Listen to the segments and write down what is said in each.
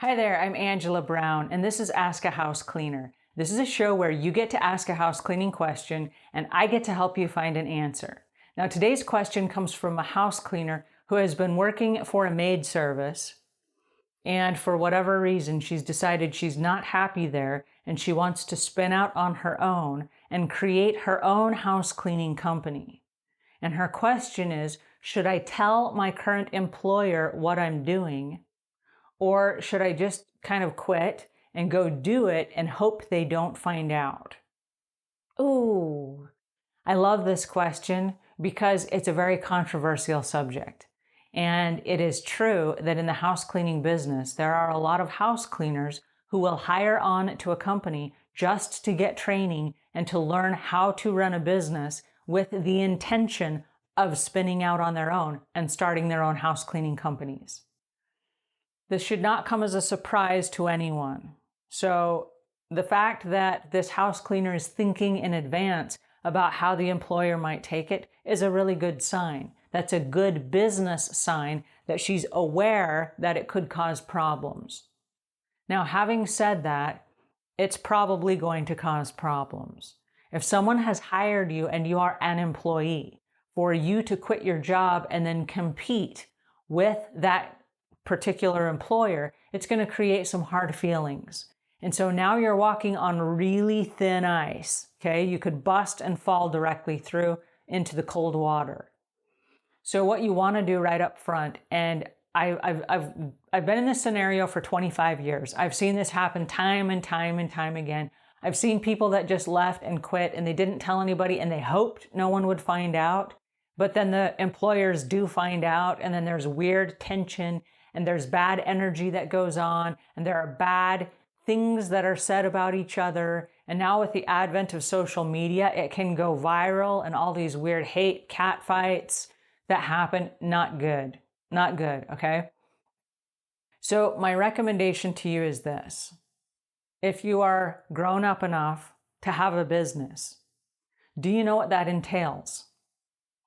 Hi there, I'm Angela Brown, and this is Ask a House Cleaner. This is a show where you get to ask a house cleaning question, and I get to help you find an answer. Now, today's question comes from a house cleaner who has been working for a maid service, and for whatever reason, she's decided she's not happy there, and she wants to spin out on her own and create her own house cleaning company. And her question is, should I tell my current employer what I'm doing? Or should I just kind of quit and go do it and hope they don't find out? Ooh, I love this question because it's a very controversial subject. And it is true that in the house cleaning business, there are a lot of house cleaners who will hire on to a company just to get training and to learn how to run a business with the intention of spinning out on their own and starting their own house cleaning companies. This should not come as a surprise to anyone. So the fact that this house cleaner is thinking in advance about how the employer might take it is a really good sign. That's a good business sign that she's aware that it could cause problems. Now, having said that, it's probably going to cause problems. If someone has hired you and you are an employee, for you to quit your job and then compete with that particular employer, it's going to create some hard feelings. And so now you're walking on really thin ice, okay? You could bust and fall directly through into the cold water. So what you want to do right up front, and I've been in this scenario for 25 years. I've seen this happen time and time and time again. I've seen people that just left and quit and they didn't tell anybody and they hoped no one would find out. But then the employers do find out, and then there's weird tension and there's bad energy that goes on, and there are bad things that are said about each other. And now with the advent of social media, it can go viral and all these weird hate cat fights that happen. Not good. Not good, okay? So my recommendation to you is this. If you are grown up enough to have a business, do you know what that entails?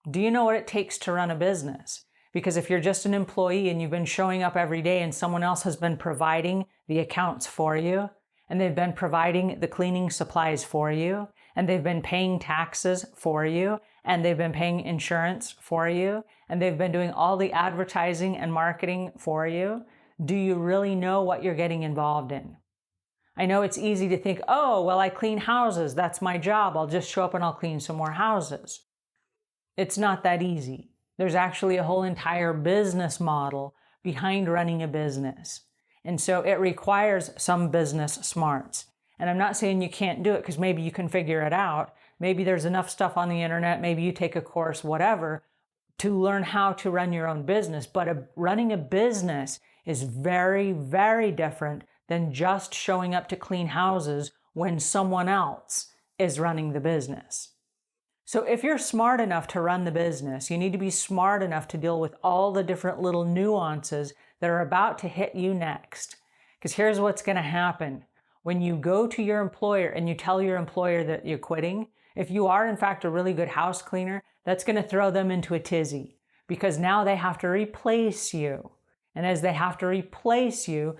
Do you know what it takes to run a business? Because if you're just an employee and you've been showing up every day and someone else has been providing the accounts for you, and they've been providing the cleaning supplies for you, and they've been paying taxes for you, and they've been paying insurance for you, and they've been doing all the advertising and marketing for you, do you really know what you're getting involved in? I know it's easy to think, oh, well, I clean houses. That's my job. I'll just show up and I'll clean some more houses. It's not that easy. There's actually a whole entire business model behind running a business. And so it requires some business smarts. And I'm not saying you can't do it because maybe you can figure it out. Maybe there's enough stuff on the internet. Maybe you take a course, whatever, to learn how to run your own business. But running a business is very, very different than just showing up to clean houses when someone else is running the business. So if you're smart enough to run the business, you need to be smart enough to deal with all the different little nuances that are about to hit you next. Because here's what's going to happen. When you go to your employer and you tell your employer that you're quitting, if you are in fact a really good house cleaner, that's going to throw them into a tizzy because now they have to replace you. And as they have to replace you,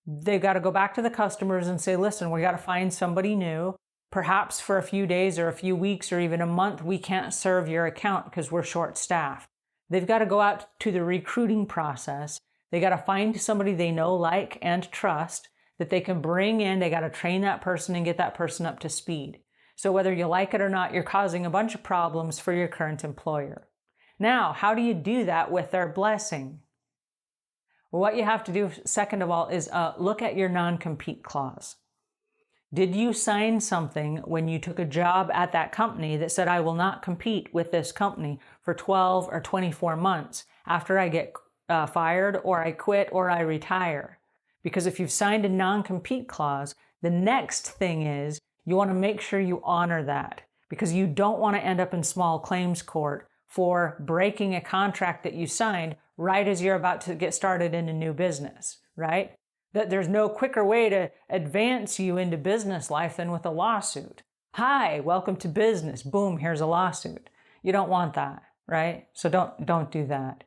they've got to go back to the customers and say, listen, we got to find somebody new. Perhaps for a few days or a few weeks or even a month, we can't serve your account because we're short-staffed. They've got to go out to the recruiting process. They got to find somebody they know, like, and trust that they can bring in. They got to train that person and get that person up to speed. So whether you like it or not, you're causing a bunch of problems for your current employer. Now, how do you do that with their blessing? Well, what you have to do, second of all, is look at your non-compete clause. Did you sign something when you took a job at that company that said, I will not compete with this company for 12 or 24 months after I get fired or I quit or I retire? Because if you've signed a non-compete clause, the next thing is you want to make sure you honor that because you don't want to end up in small claims court for breaking a contract that you signed right as you're about to get started in a new business, right? That there's no quicker way to advance you into business life than with a lawsuit. Hi, welcome to business. Boom, here's a lawsuit. You don't want that, right? So don't do that.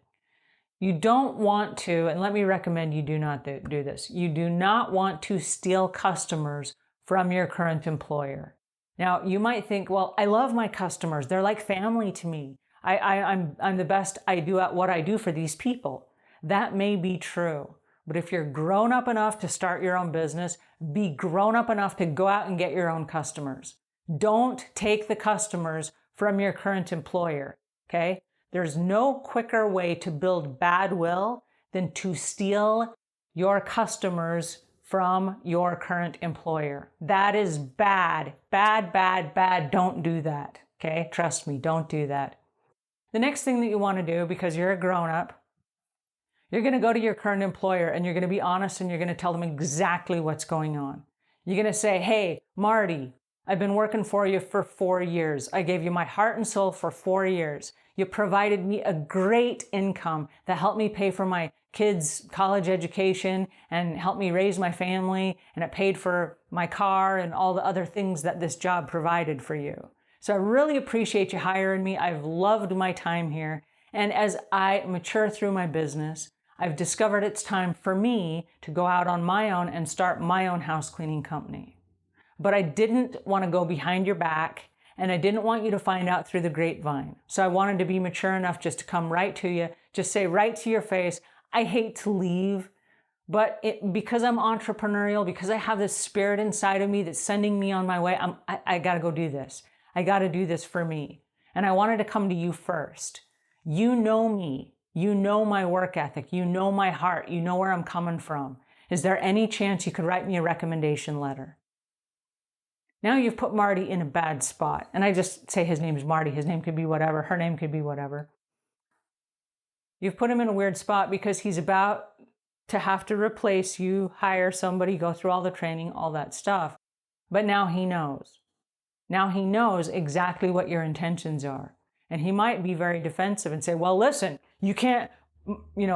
You don't want to, and let me recommend you do not do this. You do not want to steal customers from your current employer. Now, you might think, well, I love my customers. They're like family to me. I'm the best I do at what I do for these people. That may be true. But if you're grown up enough to start your own business, be grown up enough to go out and get your own customers. Don't take the customers from your current employer, okay? There's no quicker way to build bad will than to steal your customers from your current employer. That is bad, bad, bad, bad. Don't do that, okay? Trust me, don't do that. The next thing that you want to do, because you're a grown-up, you're going to go to your current employer and you're going to be honest and you're going to tell them exactly what's going on. You're going to say, hey, Marty, I've been working for you for 4 years. I gave you my heart and soul for 4 years. You provided me a great income that helped me pay for my kids' college education and helped me raise my family, and it paid for my car and all the other things that this job provided for you. So I really appreciate you hiring me. I've loved my time here. And as I mature through my business, I've discovered it's time for me to go out on my own and start my own house cleaning company. But I didn't want to go behind your back, and I didn't want you to find out through the grapevine. So I wanted to be mature enough just to come right to you, just say right to your face, I hate to leave, but because I'm entrepreneurial, because I have this spirit inside of me that's sending me on my way, I got to go do this. I got to do this for me. And I wanted to come to you first. You know me. You know my work ethic. You know my heart. You know where I'm coming from. Is there any chance you could write me a recommendation letter? Now you've put Marty in a bad spot. And I just say his name is Marty. His name could be whatever. Her name could be whatever. You've put him in a weird spot because he's about to have to replace you, hire somebody, go through all the training, all that stuff. But now he knows. Now he knows exactly what your intentions are. And he might be very defensive and say, well, listen, you can't,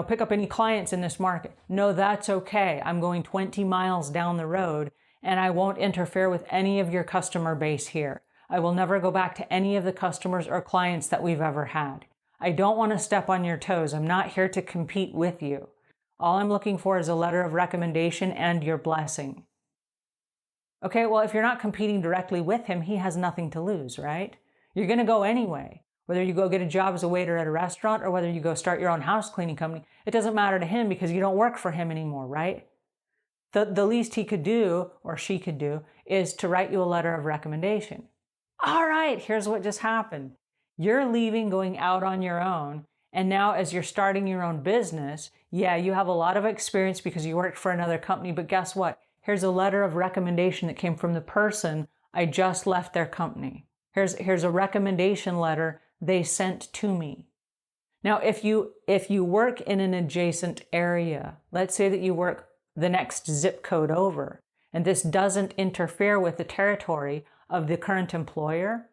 pick up any clients in this market. No, that's okay. I'm going 20 miles down the road and I won't interfere with any of your customer base here. I will never go back to any of the customers or clients that we've ever had. I don't want to step on your toes. I'm not here to compete with you. All I'm looking for is a letter of recommendation and your blessing. Okay, well, if you're not competing directly with him, he has nothing to lose, right? You're going to go anyway. Whether you go get a job as a waiter at a restaurant or whether you go start your own house cleaning company, it doesn't matter to him because you don't work for him anymore, right? The least he could do, or she could do, is to write you a letter of recommendation. All right, here's what just happened. You're leaving, going out on your own, and now as you're starting your own business, yeah, you have a lot of experience because you worked for another company, but guess what? Here's a letter of recommendation that came from the person I just left their company. Here's a recommendation letter they sent to me. Now, if you work in an adjacent area, let's say that you work the next zip code over, and this doesn't interfere with the territory of the current employer,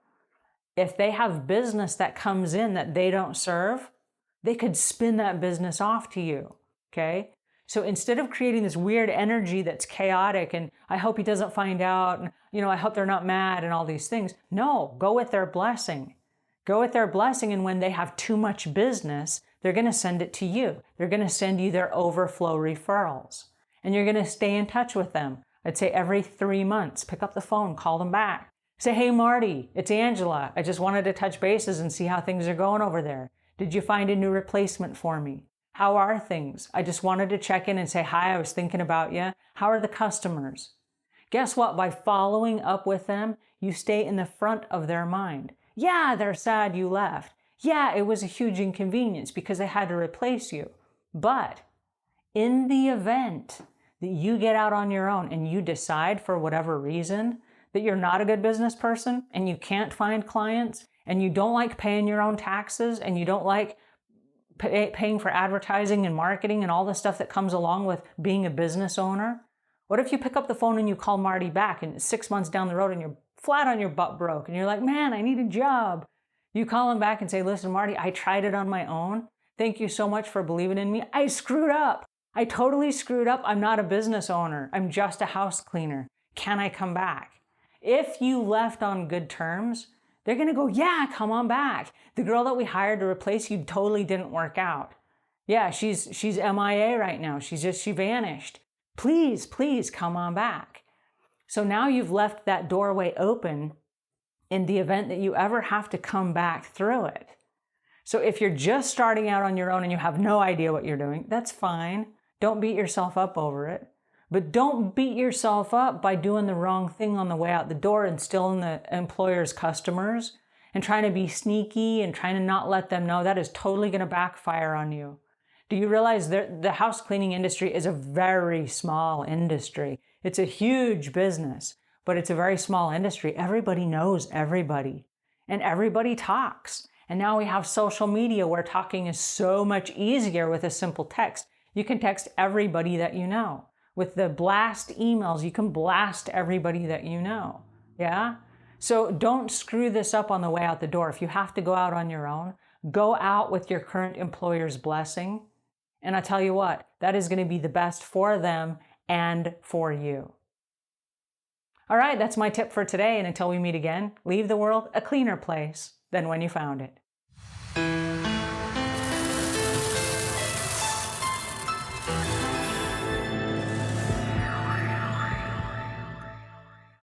if they have business that comes in that they don't serve, they could spin that business off to you, okay? So instead of creating this weird energy that's chaotic and I hope he doesn't find out, and I hope they're not mad and all these things, no, go with their blessing. Go with their blessing, and when they have too much business, they're going to send it to you. They're going to send you their overflow referrals. And you're going to stay in touch with them. I'd say every 3 months, pick up the phone, call them back. Say, hey, Marty, it's Angela. I just wanted to touch bases and see how things are going over there. Did you find a new replacement for me? How are things? I just wanted to check in and say, hi, I was thinking about you. How are the customers? Guess what? By following up with them, you stay in the front of their mind. Yeah, they're sad you left. Yeah, it was a huge inconvenience because I had to replace you. But in the event that you get out on your own and you decide for whatever reason that you're not a good business person and you can't find clients and you don't like paying your own taxes and you don't like paying for advertising and marketing and all the stuff that comes along with being a business owner, what if you pick up the phone and you call Marty back and it's 6 months down the road and you're flat on your butt broke and you're like, man, I need a job. You call him back and say, listen, Marty, I tried it on my own. Thank you so much for believing in me. I screwed up. I totally screwed up. I'm not a business owner. I'm just a house cleaner. Can I come back? If you left on good terms, they're going to go, yeah, come on back. The girl that we hired to replace you totally didn't work out. Yeah, she's MIA right now. She vanished. Please, please come on back. So now you've left that doorway open in the event that you ever have to come back through it. So if you're just starting out on your own and you have no idea what you're doing, that's fine. Don't beat yourself up over it. But don't beat yourself up by doing the wrong thing on the way out the door and stealing the employer's customers and trying to be sneaky and trying to not let them know. That is totally going to backfire on you. Do you realize that the house cleaning industry is a very small industry? It's a huge business, but it's a very small industry. Everybody knows everybody, and everybody talks. And now we have social media where talking is so much easier with a simple text. You can text everybody that you know. With the blast emails, you can blast everybody that you know. Yeah? So don't screw this up on the way out the door. If you have to go out on your own, go out with your current employer's blessing. And I tell you what, that is going to be the best for them and for you. All right, that's my tip for today. And until we meet again, leave the world a cleaner place than when you found it.